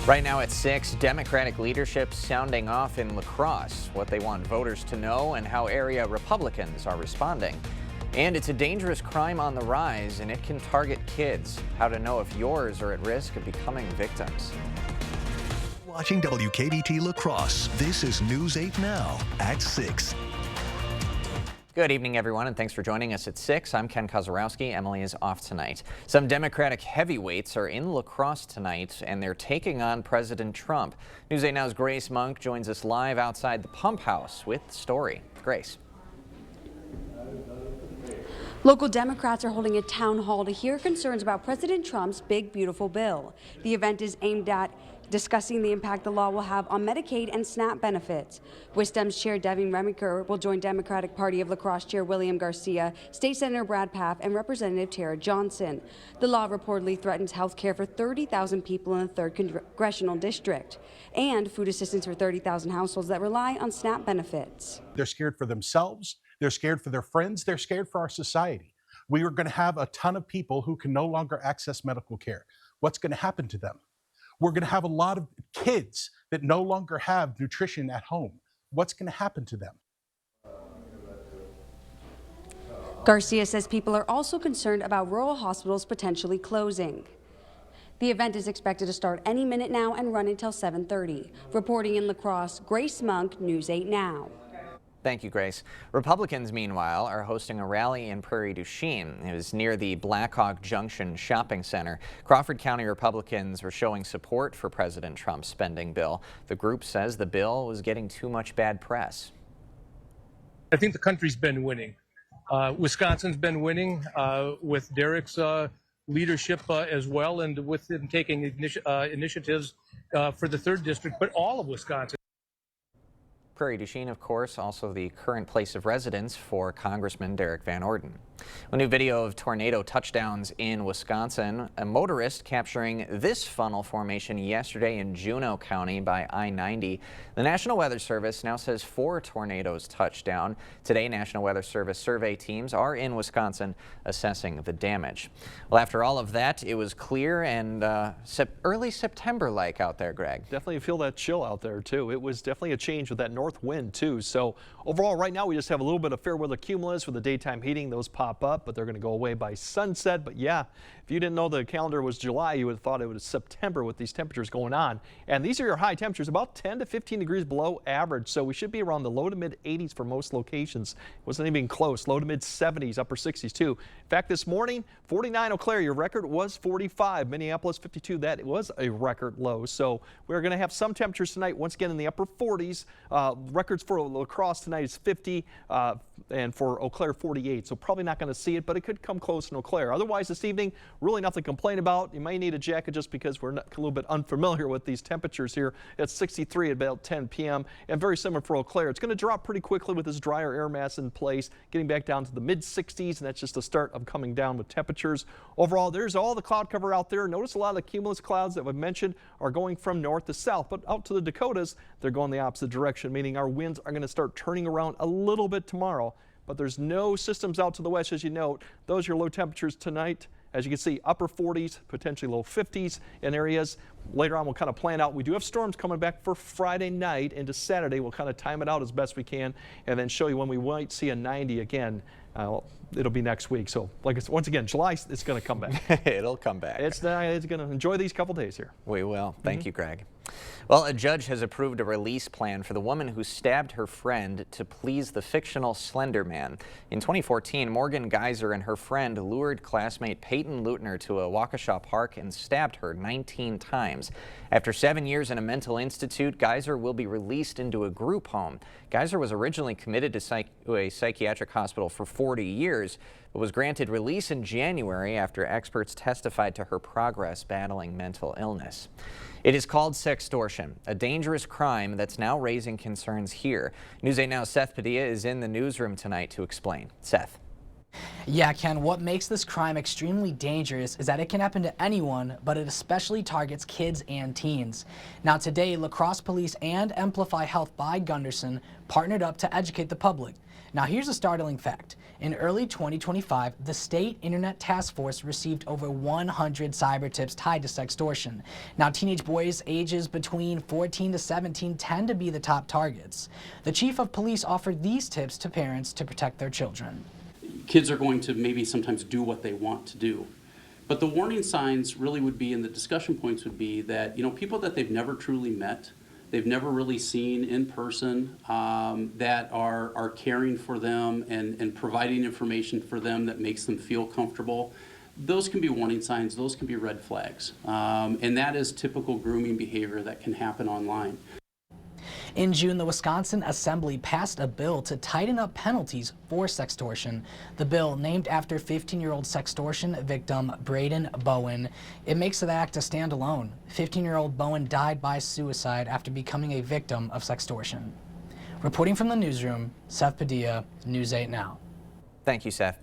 Right now at 6, Democratic leadership sounding off in La Crosse, what they want voters to know and how area Republicans are responding. And it's a dangerous crime on the rise, and it can target kids. How to know if yours are at risk of becoming victims. Watching WKBT La Crosse, this is News 8 Now at 6. Good evening, everyone, and thanks for joining us at 6. I'm Ken Kozarowski. Emily is off tonight. Some Democratic heavyweights are in La Crosse tonight, and they're taking on President Trump. News 8 Now's Grace Monk joins us live outside the Pump House with the story. Grace. Local Democrats are holding a town hall to hear concerns about President Trump's big, beautiful bill. The event is aimed at discussing the impact the law will have on Medicaid and SNAP benefits. WISDEM's Chair Devin Remiker will join Democratic Party of La Crosse Chair William Garcia, State Senator Brad Pfaff, and Representative Tara Johnson. The law reportedly threatens health care for 30,000 people in the 3rd Congressional District and food assistance for 30,000 households that rely on SNAP benefits. They're scared for themselves. They're scared for their friends. They're scared for our society. We are going to have a ton of people who can no longer access medical care. What's going to happen to them? We're going to have a lot of kids that no longer have nutrition at home. What's going to happen to them? Garcia says people are also concerned about rural hospitals potentially closing. The event is expected to start any minute now and run until 7:30. Reporting in La Crosse, Grace Monk, News 8 Now. Thank you, Grace. Republicans, meanwhile, are hosting a rally in Prairie du Chien. It was near the Blackhawk Junction Shopping Center. Crawford County Republicans were showing support for President Trump's spending bill. The group says the bill was getting too much bad press. I think the country's been winning. Wisconsin's been winning with Derek's leadership as well, and with him taking initiatives for the 3rd District, but all of Wisconsin. Prairie du Chien, of course, also the current place of residence for Congressman Derek Van Orden. A new video of tornado touchdowns in Wisconsin. A motorist capturing this funnel formation yesterday in Juneau County by I-90. The National Weather Service now says 4 tornadoes touched down. Today, National Weather Service survey teams are in Wisconsin assessing the damage. Well, after all of that, it was clear and early September-like out there, Greg. Definitely feel that chill out there, too. It was definitely a change with that north wind, too. So overall, right now, we just have a little bit of fair weather cumulus with the daytime heating. Those pop up, but they're going to go away by sunset. But yeah, if you didn't know the calendar was July, you would have thought it was September with these temperatures going on. And these are your high temperatures, about 10 to 15 degrees below average. So we should be around the low to mid 80s for most locations. It wasn't even close. Low to mid 70s, upper 60s too. In fact, this morning, 49 Eau Claire, your record was 45. Minneapolis 52, that was a record low. So we're going to have some temperatures tonight, once again in the upper 40s. Records for La Crosse tonight is 50 and for Eau Claire 48. So probably not going to see it, but it could come close in Eau Claire. Otherwise this evening, really nothing to complain about. You may need a jacket just because we're a little bit unfamiliar with these temperatures here. It's 63 at about 10 p.m. and very similar for Eau Claire. It's going to drop pretty quickly with this drier air mass in place, getting back down to the mid 60s, and that's just the start of coming down with temperatures. Overall, there's all the cloud cover out there. Notice a lot of the cumulus clouds that we've mentioned are going from north to south, but out to the Dakotas, they're going the opposite direction, meaning our winds are going to start turning around a little bit tomorrow. But there's no systems out to the west, as you note. Those are your low temperatures tonight. As you can see, upper 40s, potentially low 50s in areas. Later on, we'll kind of plan out. We do have storms coming back for Friday night into Saturday. We'll kind of time it out as best we can and then show you when we might see a 90 again. It'll be next week. So, like I said, once again, July, it's going to come back. It'll come back. It's going to enjoy these couple days here. We will. Thank you, Greg. Well, a judge has approved a release plan for the woman who stabbed her friend to please the fictional Slender Man. In 2014, Morgan Geyser and her friend lured classmate Peyton Leutner to a Waukesha park and stabbed her 19 times. After 7 years in a mental institute, Geyser will be released into a group home. Geyser was originally committed to a psychiatric hospital for 40 years, but was granted release in January after experts testified to her progress battling mental illness. It is called sextortion, a dangerous crime that's now raising concerns here. News 8 Now's Seth Padilla is in the newsroom tonight to explain. Seth. Yeah, Ken, what makes this crime extremely dangerous is that it can happen to anyone, but it especially targets kids and teens. Now today, La Crosse Police and Amplify Health by Gunderson partnered up to educate the public. Now here's a startling fact. In early 2025, the State Internet Task Force received over 100 cyber tips tied to sextortion. Now teenage boys ages between 14 to 17 tend to be the top targets. The chief of police offered these tips to parents to protect their children. Kids are going to maybe sometimes do what they want to do. But the warning signs really would be, and the discussion points would be that, people that they've never truly met, they've never really seen in person, that are caring for them and providing information for them that makes them feel comfortable. Those can be warning signs, those can be red flags. And that is typical grooming behavior that can happen online. In June, the Wisconsin Assembly passed a bill to tighten up penalties for sextortion. The bill, named after 15-year-old sextortion victim Braden Bowen, it makes the act a standalone. 15-year-old Bowen died by suicide after becoming a victim of sextortion. Reporting from the newsroom, Seth Padilla, News 8 Now. Thank you, Seth.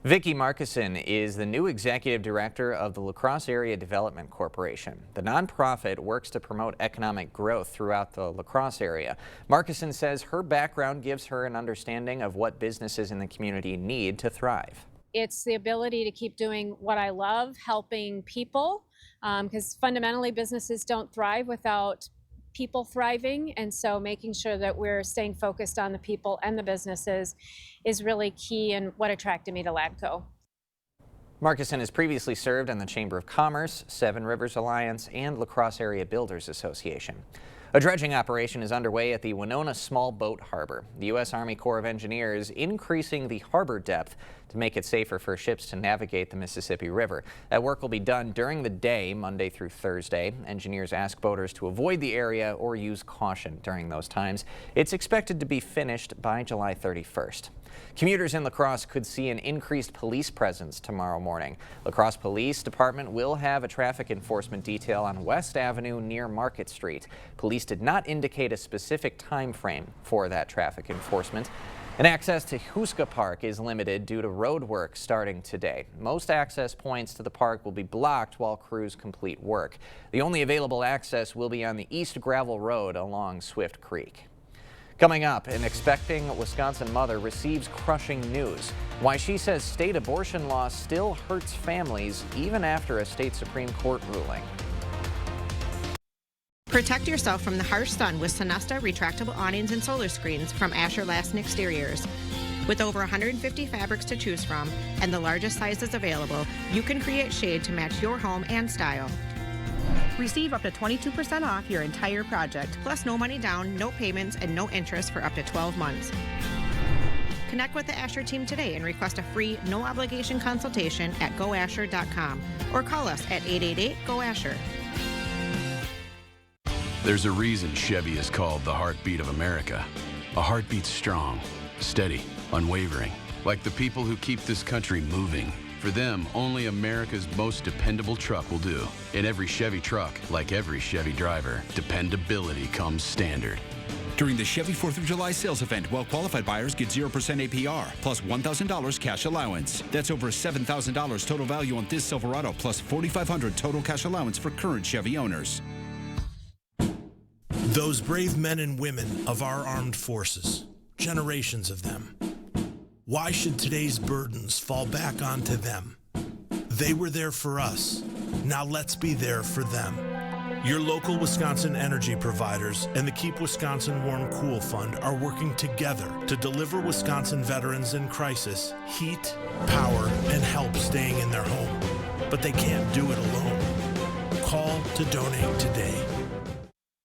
Vicki Markison is the new executive director of the La Crosse Area Development Corporation. The nonprofit works to promote economic growth throughout the La Crosse area. Markison says her background gives her an understanding of what businesses in the community need to thrive. It's the ability to keep doing what I love, helping people, because fundamentally businesses don't thrive without people thriving, and so making sure that we're staying focused on the people and the businesses is really key and what attracted me to LADCO. Markison has previously served on the Chamber of Commerce, Seven Rivers Alliance, and La Crosse Area Builders Association. A dredging operation is underway at the Winona Small Boat Harbor. The U.S. Army Corps of Engineers increasing the harbor depth to make it safer for ships to navigate the Mississippi River. That work will be done during the day, Monday through Thursday. Engineers ask boaters to avoid the area or use caution during those times. It's expected to be finished by July 31st. Commuters in La Crosse could see an increased police presence tomorrow morning. La Crosse Police Department will have a traffic enforcement detail on West Avenue near Market Street. Police did not indicate a specific time frame for that traffic enforcement. And access to Huska Park is limited due to road work starting today. Most access points to the park will be blocked while crews complete work. The only available access will be on the East Gravel Road along Swift Creek. Coming up, an expecting Wisconsin mother receives crushing news. Why she says state abortion law still hurts families even after a state Supreme Court ruling. Protect yourself from the harsh sun with Sonesta retractable awnings and solar screens from Asher Lassen Exteriors. With over 150 fabrics to choose from and the largest sizes available, you can create shade to match your home and style. Receive up to 22% off your entire project, plus no money down, no payments, and no interest for up to 12 months. Connect with the Asher team today and request a free, no-obligation consultation at goasher.com or call us at 888-GO-ASHER. There's a reason Chevy is called the heartbeat of America. A heartbeat strong, steady, unwavering, like the people who keep this country moving. For them, only America's most dependable truck will do. In every Chevy truck, like every Chevy driver, dependability comes standard. During the Chevy 4th of July sales event, well-qualified buyers get 0% APR plus $1,000 cash allowance. That's over $7,000 total value on this Silverado plus $4,500 total cash allowance for current Chevy owners. Those brave men and women of our armed forces, generations of them. Why should today's burdens fall back onto them? They were there for us. Now let's be there for them. Your local Wisconsin energy providers and the Keep Wisconsin Warm Cool Fund are working together to deliver Wisconsin veterans in crisis heat, power, and help staying in their home. But they can't do it alone. Call to donate today.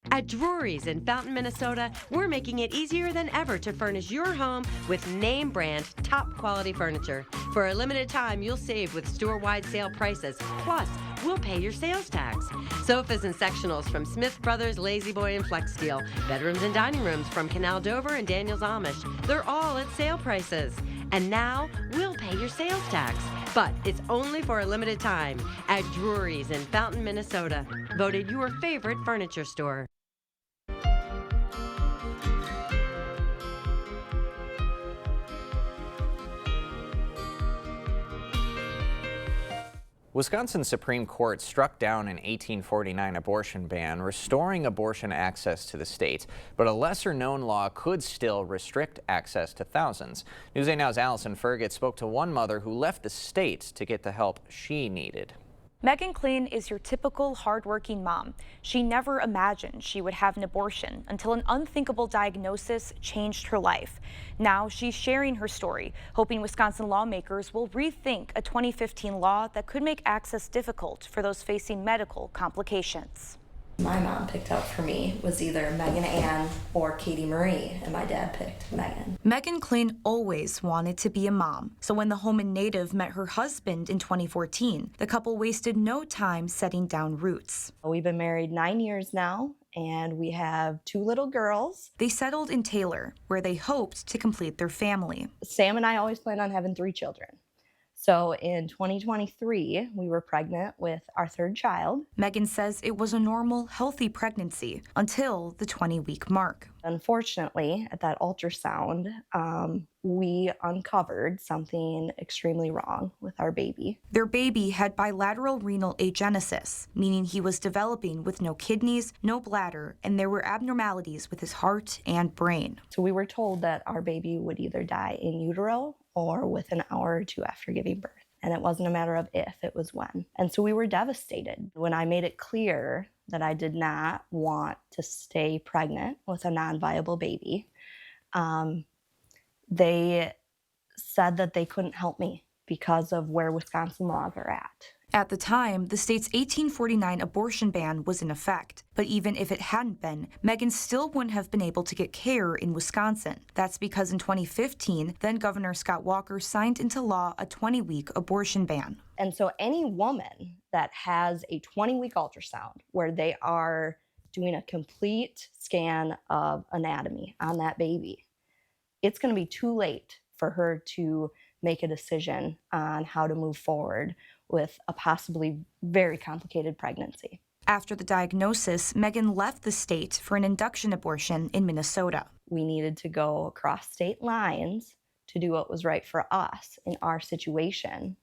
At Drury's in Fountain, Minnesota, we're making it easier than ever to furnish your home with name brand, top quality furniture. For a limited time, you'll save with store-wide sale prices. Plus, we'll pay your sales tax. Sofas and sectionals from Smith Brothers, Lazy Boy, and Flex Steel. Bedrooms and dining rooms from Canal Dover and Daniels Amish. They're all at sale prices. And now, we'll pay your sales tax. But it's only for a limited time at Drury's in Fountain, Minnesota. Voted your favorite furniture store. Wisconsin's Supreme Court struck down an 1849 abortion ban, restoring abortion access to the state. But a lesser-known law could still restrict access to thousands. News 8 Now's Allison Ferget spoke to one mother who left the state to get the help she needed. Megan Kleen is your typical hardworking mom. She never imagined she would have an abortion until an unthinkable diagnosis changed her life. Now she's sharing her story, hoping Wisconsin lawmakers will rethink a 2015 law that could make access difficult for those facing medical complications. My mom picked out for me was either Megan Ann or Katie Marie, and my dad picked Megan. Megan Kleen always wanted to be a mom, so when the Holman native met her husband in 2014, the couple wasted no time setting down roots. We've been married 9 years now, and we have 2 little girls. They settled in Taylor, where they hoped to complete their family. Sam and I always planned on having 3 children. So in 2023, we were pregnant with our 3rd child. Megan says it was a normal, healthy pregnancy until the 20-week mark. Unfortunately, at that ultrasound, we uncovered something extremely wrong with our baby. Their baby had bilateral renal agenesis, meaning he was developing with no kidneys, no bladder, and there were abnormalities with his heart and brain. So we were told that our baby would either die in utero or within an hour or 2 after giving birth. And it wasn't a matter of if, it was when. And so we were devastated. When I made it clear that I did not want to stay pregnant with a non-viable baby, they said that they couldn't help me because of where Wisconsin laws are at. At the time, the state's 1849 abortion ban was in effect. But even if it hadn't been, Megan still wouldn't have been able to get care in Wisconsin. That's because in 2015, then Governor Scott Walker signed into law a 20-week abortion ban. And so any woman that has a 20-week ultrasound where they are doing a complete scan of anatomy on that baby, it's going to be too late for her to make a decision on how to move forward with a possibly very complicated pregnancy. After the diagnosis, Megan left the state for an induction abortion in Minnesota. We needed to go across state lines to do what was right for us in our situation.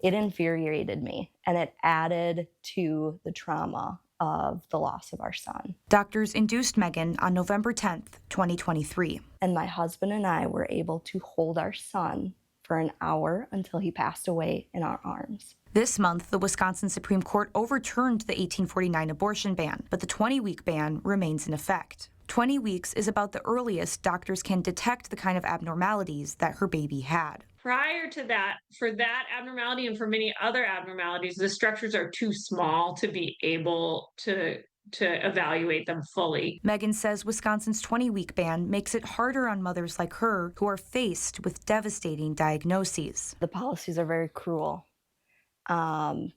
It infuriated me, and it added to the trauma of the loss of our son. Doctors induced Megan on November 10th, 2023. And my husband and I were able to hold our son for an hour until he passed away in our arms. This month, the Wisconsin Supreme Court overturned the 1849 abortion ban, but the 20-week ban remains in effect. 20 weeks is about the earliest doctors can detect the kind of abnormalities that her baby had. Prior to that, for that abnormality and for many other abnormalities, the structures are too small to be able to evaluate them fully. Megan says Wisconsin's 20-week ban makes it harder on mothers like her who are faced with devastating diagnoses. The policies are very cruel. And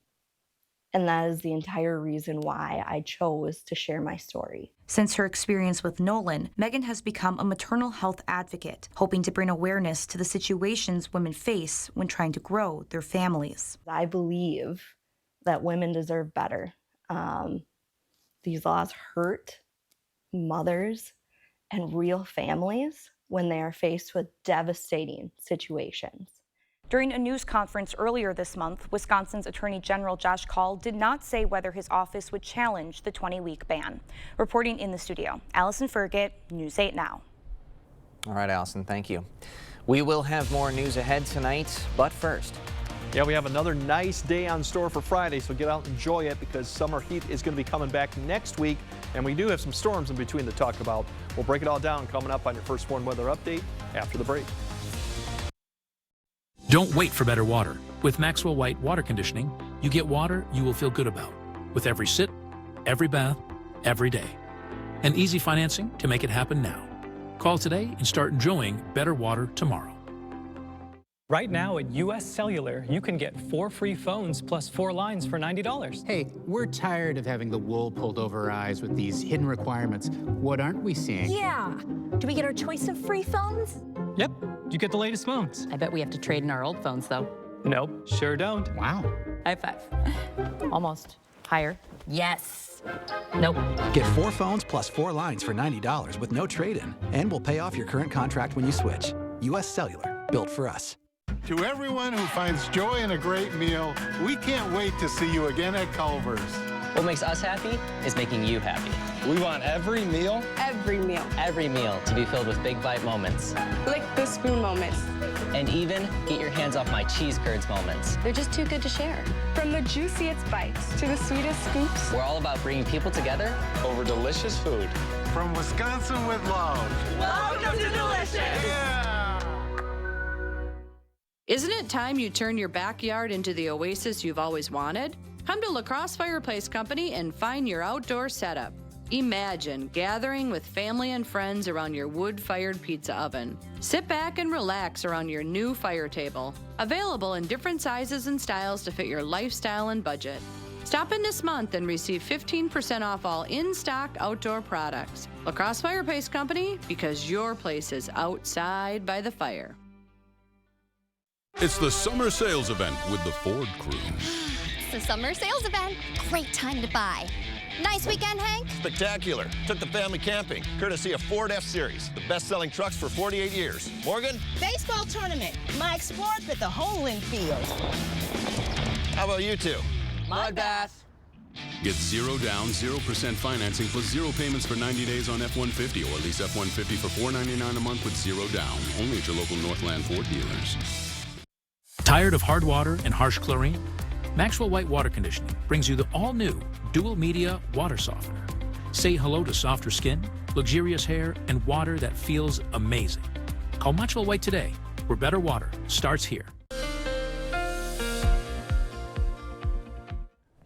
that is the entire reason why I chose to share my story. Since her experience with Nolan, Megan has become a maternal health advocate, hoping to bring awareness to the situations women face when trying to grow their families. I believe that women deserve better. These laws hurt mothers and real families when they are faced with devastating situations. During a news conference earlier this month, Wisconsin's Attorney General Josh Kaul did not say whether his office would challenge the 20-week ban. Reporting in the studio, Allison Ferget, News 8 Now. All right, Allison, thank you. We will have more news ahead tonight, but first. Yeah, we have another nice day on store for Friday, so get out and enjoy it because summer heat is going to be coming back next week, and we do have some storms in between to talk about. We'll break it all down coming up on your First Warn Weather Update after the break. Don't wait for better water. With Maxwell White Water Conditioning, you get water you will feel good about with every sip, every bath, every day. And easy financing to make it happen now. Call today and start enjoying better water tomorrow. Right now at US Cellular, you can get 4 free phones plus 4 lines for $90. Hey, we're tired of having the wool pulled over our eyes with these hidden requirements. What aren't we seeing? Yeah. Do we get our choice of free phones? Yep, you get the latest phones. I bet we have to trade in our old phones, though. Nope, sure don't. Wow. High five. Almost. Higher. Yes. Nope. Get 4 phones plus 4 lines for $90 with no trade-in. And we'll pay off your current contract when you switch. US Cellular, built for us. To everyone who finds joy in a great meal, we can't wait to see you again at Culver's. What makes us happy is making you happy. We want every meal to be filled with big bite moments. Like the spoon moments. And even get your hands off my cheese curds moments. They're just too good to share. From the juiciest bites to the sweetest scoops. We're all about bringing people together over delicious food. From Wisconsin with love. Welcome to Delicious! Yeah! Isn't it time you turn your backyard into the oasis you've always wanted? Come to La Crosse Fireplace Company and find your outdoor setup. Imagine gathering with family and friends around your wood-fired pizza oven. Sit back and relax around your new fire table. Available in different sizes and styles to fit your lifestyle and budget. Stop in this month and receive 15% off all in-stock outdoor products. La Crosse Fireplace Company, because your place is outside by the fire. It's the summer sales event with the Ford crew. It's the summer sales event. Great time to buy. Nice weekend, Hank? Spectacular. Took the family camping, courtesy of Ford F-Series, the best-selling trucks for 48 years. Morgan? Baseball tournament. Mike Sports at the Holding Field. How about you two? Mud bath. Get 0 down, 0% financing plus 0 payments for 90 days on F-150 or lease F-150 for $499 a month with 0 down. Only at your local Northland Ford dealers. Tired of hard water and harsh chlorine? Maxwell White Water Conditioning brings you the all-new Dual Media Water Softener. Say hello to softer skin, luxurious hair, and water that feels amazing. Call Maxwell White today, where better water starts here.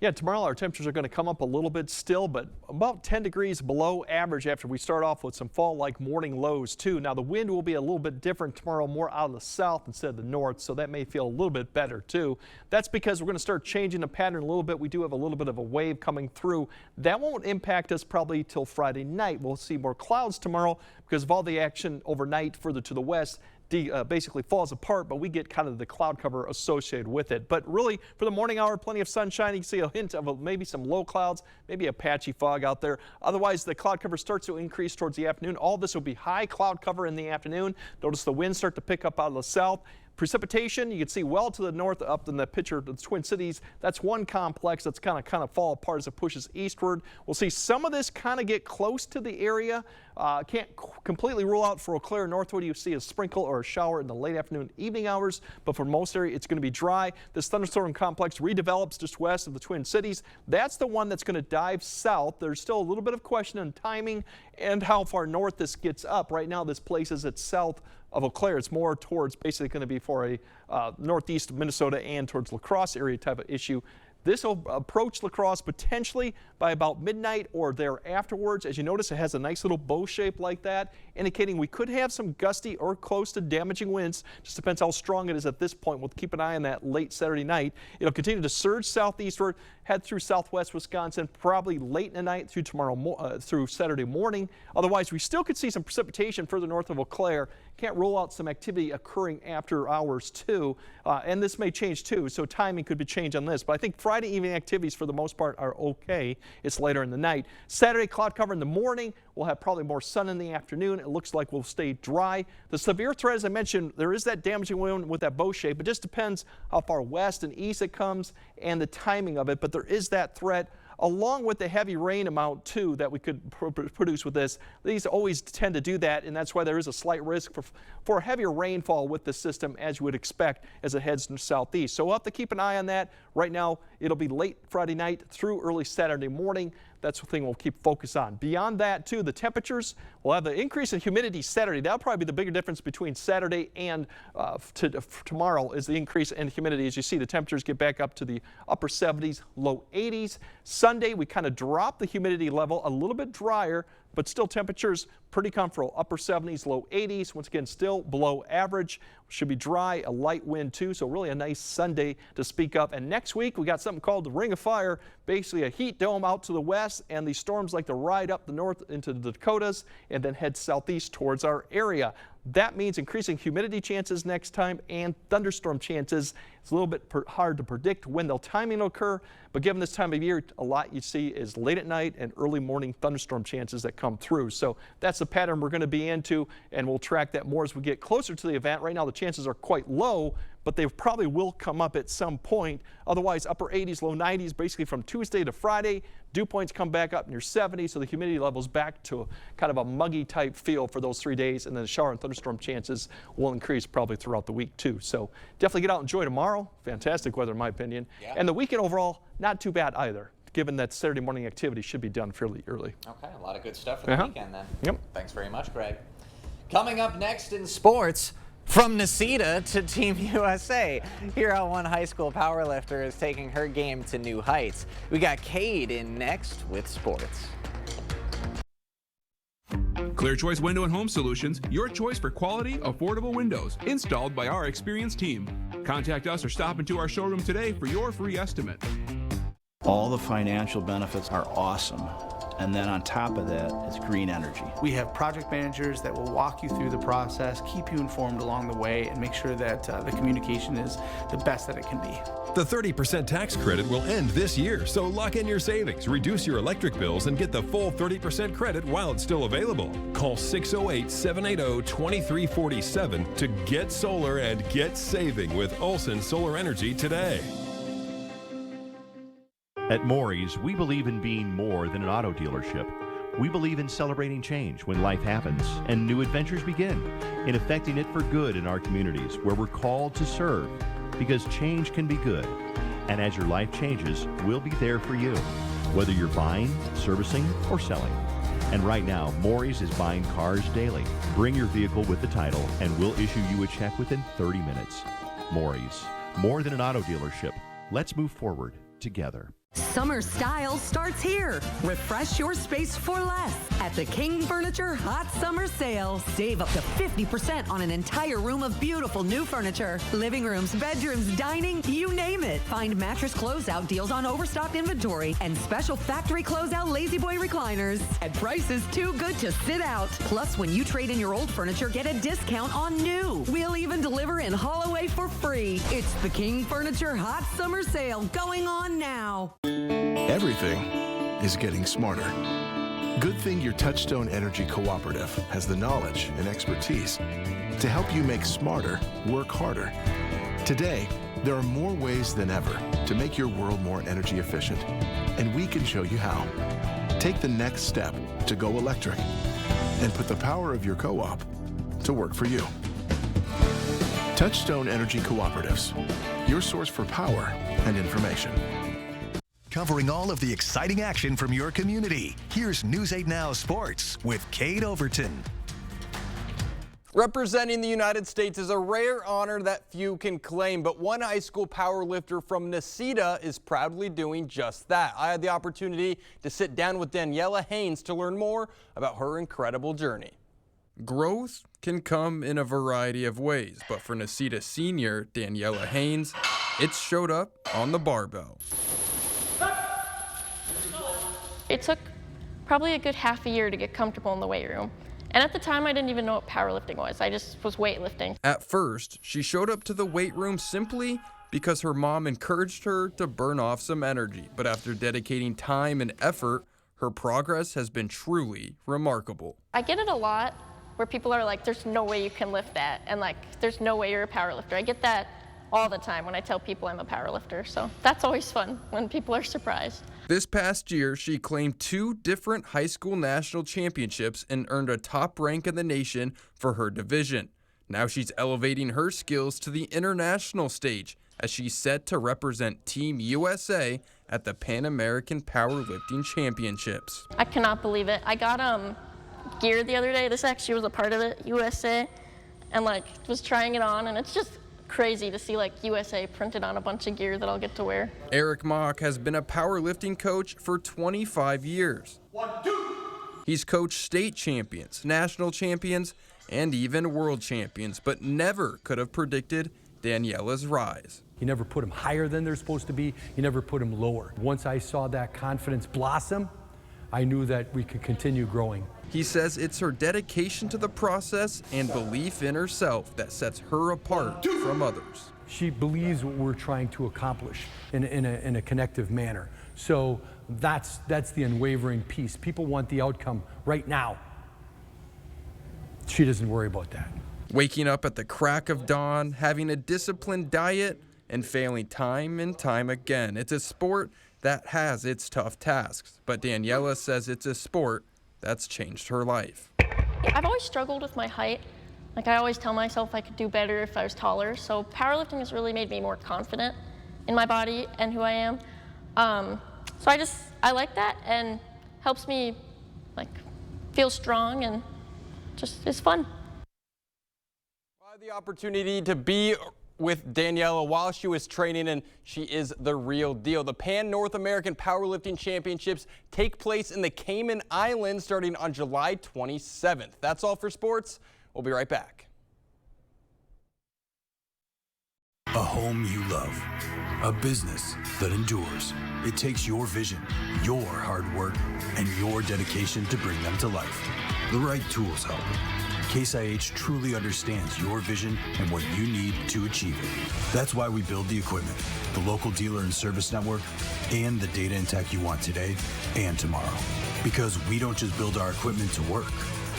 Yeah, tomorrow our temperatures are going to come up a little bit still, but about 10 degrees below average after we start off with some fall-like morning lows too. Now the wind will be a little bit different tomorrow, more out of the south instead of the north, so that may feel a little bit better too. That's because we're going to start changing the pattern a little bit. We do have a little bit of a wave coming through. That won't impact us probably till Friday night. We'll see more clouds tomorrow because of all the action overnight further to the west. Basically falls apart, but we get kind of the cloud cover associated with it. But really, for the morning hour, plenty of sunshine. You can see a hint of maybe some low clouds, maybe a patchy fog out there. Otherwise, the cloud cover starts to increase towards the afternoon. All this will be high cloud cover in the afternoon. Notice the winds start to pick up out of the south. Precipitation, you can see well to the north up in the picture of the Twin Cities. That's one complex that's kind of fall apart as it pushes eastward. We'll see some of this kind of get close to the area. Can't completely rule out for Eau Claire northward. You see a sprinkle or a shower in the late afternoon, evening hours, but for most area it's going to be dry. This thunderstorm complex redevelops just west of the Twin Cities. That's the one that's going to dive south. There's still a little bit of question on timing and how far north this gets up. Right now this place is at south of Eau Claire. It's more towards basically going to be for a northeast Minnesota and towards La Crosse area type of issue. This will approach La Crosse potentially by about midnight or there afterwards. As you notice, it has a nice little bow shape like that, indicating we could have some gusty or close to damaging winds. Just depends how strong it is at this point. We'll keep an eye on that late Saturday night. It'll continue to surge southeastward, head through southwest Wisconsin, probably late in the night through through Saturday morning. Otherwise, we still could see some precipitation further north of Eau Claire. Can't rule out some activity occurring after hours too, and this may change too, so timing could be changed on this. But I think Friday evening activities for the most part are okay. It's later in the night. Saturday cloud cover in the morning. We'll have probably more sun in the afternoon. It looks like we'll stay dry. The severe threat, as I mentioned, there is that damaging wind with that bow shape. It just depends how far west and east it comes and the timing of it, but there is that threat, along with the heavy rain amount too that we could produce with this. These always tend to do that, and that's why there is a slight risk for heavier rainfall with this system, as you would expect as it heads to southeast. So we'll have to keep an eye on that. Right now it'll be late Friday night through early Saturday morning. That's the thing we'll keep focus on. Beyond that too, the temperatures, we'll have the increase in humidity Saturday. That'll probably be the bigger difference between Saturday and tomorrow is the increase in humidity. As you see, the temperatures get back up to the upper 70s, low 80s. Sunday, we kind of drop the humidity level a little bit drier, but still temperatures pretty comfortable, upper 70s, low 80s. Once again, still below average. Should be dry, a light wind too, so really a nice Sunday to speak of. And next week, we got something called the Ring of Fire, basically a heat dome out to the west, and these storms like to ride up the north into the Dakotas and then head southeast towards our area. That means increasing humidity chances next time and thunderstorm chances. It's a little bit hard to predict when they'll timing will occur, but given this time of year, a lot you see is late at night and early morning thunderstorm chances that come through. So that's the pattern we're going to be into, and we'll track that more as we get closer to the event. Right now, the chances are quite low, but they probably will come up at some point. Otherwise, upper 80s, low 90s, basically from Tuesday to Friday. Dew points come back up near 70, so the humidity level's back to kind of a muggy type feel for those 3 days, and then the shower and thunderstorm chances will increase probably throughout the week too. So definitely get out and enjoy tomorrow. Fantastic weather in my opinion. Yeah. And the weekend overall, not too bad either, given that Saturday morning activity should be done fairly early. Okay, a lot of good stuff for the weekend then. Yep. Thanks very much, Greg. Coming up next in sports, from Necedah to Team USA. Hear how one high school powerlifter is taking her game to new heights. We got Cade in next with sports. Clear Choice Window and Home Solutions, your choice for quality, affordable windows, installed by our experienced team. Contact us or stop into our showroom today for your free estimate. All the financial benefits are awesome. And then on top of that, it's green energy. We have project managers that will walk you through the process, keep you informed along the way, and make sure that the communication is the best that it can be. The 30% tax credit will end this year, so lock in your savings, reduce your electric bills, and get the full 30% credit while it's still available. Call 608-780-2347 to get solar and get saving with Olson Solar Energy today. At Maury's, we believe in being more than an auto dealership. We believe in celebrating change when life happens and new adventures begin, in affecting it for good in our communities where we're called to serve, because change can be good. And as your life changes, we'll be there for you, whether you're buying, servicing, or selling. And right now, Maury's is buying cars daily. Bring your vehicle with the title and we'll issue you a check within 30 minutes. Maury's, more than an auto dealership. Let's move forward together. Summer style starts here. Refresh your space for less at the King Furniture Hot Summer Sale. Save up to 50% on an entire room of beautiful new furniture. Living rooms, bedrooms, dining, you name it. Find mattress closeout deals on overstocked inventory and special factory closeout Lazy Boy recliners at prices too good to sit out. Plus, when you trade in your old furniture, get a discount on new. We'll even deliver in Holloway for free. It's the King Furniture Hot Summer Sale going on now. Everything is getting smarter. Good thing your Touchstone Energy Cooperative has the knowledge and expertise to help you make smarter work harder. Today, there are more ways than ever to make your world more energy efficient, and we can show you how. Take the next step to go electric and put the power of your co-op to work for you. Touchstone Energy Cooperatives, your source for power and information. Covering all of the exciting action from your community. Here's News 8 Now Sports with Kate Overton. Representing the United States is a rare honor that few can claim, but one high school powerlifter from Necedah is proudly doing just that. I had the opportunity to sit down with Daniela Haynes to learn more about her incredible journey. Growth can come in a variety of ways, but for Necedah senior Daniela Haynes, it showed up on the barbell. It took probably a good half a year to get comfortable in the weight room. And at the time, I didn't even know what powerlifting was. I just was weightlifting. At first, she showed up to the weight room simply because her mom encouraged her to burn off some energy. But after dedicating time and effort, her progress has been truly remarkable. I get it a lot where people are like, there's no way you can lift that. And like, there's no way you're a powerlifter. I get that all the time when I tell people I'm a powerlifter. So that's always fun when people are surprised. This past year, she claimed 2 different high school national championships and earned a top rank in the nation for her division. Now she's elevating her skills to the international stage as she's set to represent Team USA at the Pan American Powerlifting Championships. I cannot believe it. I got gear the other day. This actually was a part of it, USA, and like was trying it on, and it's just crazy to see like USA printed on a bunch of gear that I'll get to wear. Eric Mock has been a powerlifting coach for 25 years. 1, 2. He's coached state champions, national champions, and even world champions, but never could have predicted Daniela's rise. You never put them higher than they're supposed to be. You never put them lower. Once I saw that confidence blossom, I knew that we could continue growing. He says it's her dedication to the process and belief in herself that sets her apart from others. She believes what we're trying to accomplish in a connective manner. So that's the unwavering piece. People want the outcome right now. She doesn't worry about that. Waking up at the crack of dawn, having a disciplined diet, and failing time and time again. It's a sport that has its tough tasks, but Daniela says it's a sport that's changed her life. I've always struggled with my height. Like, I always tell myself I could do better if I was taller. So powerlifting has really made me more confident in my body and who I am. So I like that, and helps me like feel strong, and just it's fun. I had the opportunity to be with Daniela while she was training, and she is the real deal. The Pan North American Powerlifting Championships take place in the Cayman Islands starting on July 27th. That's all for sports. We'll be right back. A home you love, a business that endures. It takes your vision, your hard work, and your dedication to bring them to life. The right tools help. Case IH truly understands your vision and what you need to achieve it. That's why we build the equipment, the local dealer and service network, and the data and tech you want today and tomorrow. Because we don't just build our equipment to work,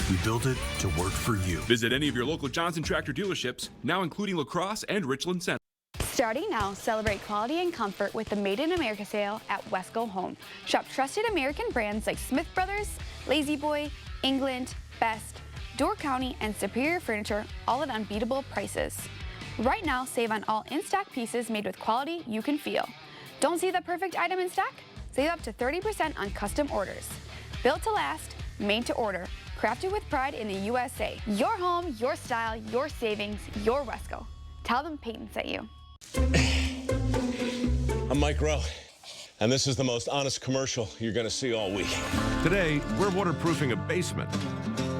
we build it to work for you. Visit any of your local Johnson Tractor dealerships, now including La Crosse and Richland Center. Starting now, celebrate quality and comfort with the Made in America sale at Wesco Home. Shop trusted American brands like Smith Brothers, Lazy Boy, England, Best, Door County, and Superior Furniture, all at unbeatable prices. Right now, save on all in-stock pieces made with quality you can feel. Don't see the perfect item in stock? Save up to 30% on custom orders. Built to last, made to order, crafted with pride in the USA. Your home, your style, your savings, your Wesco. Tell them Peyton sent you. I'm Mike Rowe, and this is the most honest commercial you're going to see all week. Today, we're waterproofing a basement.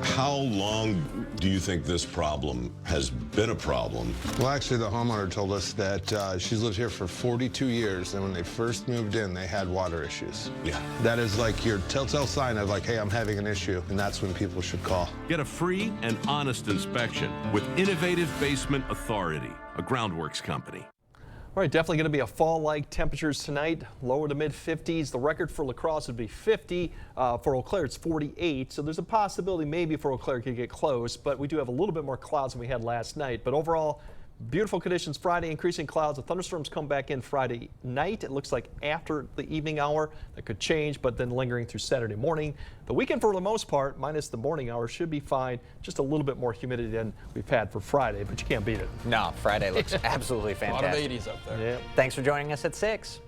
How long do you think this problem has been a problem? Well, actually, the homeowner told us that she's lived here for 42 years, and when they first moved in, they had water issues. Yeah. That is like your telltale sign of like, hey, I'm having an issue, and that's when people should call. Get a free and honest inspection with Innovative Basement Authority, a Groundworks company. All right, definitely going to be a fall-like temperatures tonight, lower to mid-50s. The record for La Crosse would be 50. For Eau Claire, it's 48. So there's a possibility maybe for Eau Claire could get close, but we do have a little bit more clouds than we had last night. But overall, beautiful conditions Friday, increasing clouds. The thunderstorms come back in Friday night. It looks like after the evening hour that could change, but then lingering through Saturday morning. The weekend, for the most part, minus the morning hour, should be fine. Just a little bit more humidity than we've had for Friday, but you can't beat it. No, Friday looks absolutely fantastic. A lot of 80s up there. Yeah. Thanks for joining us at 6.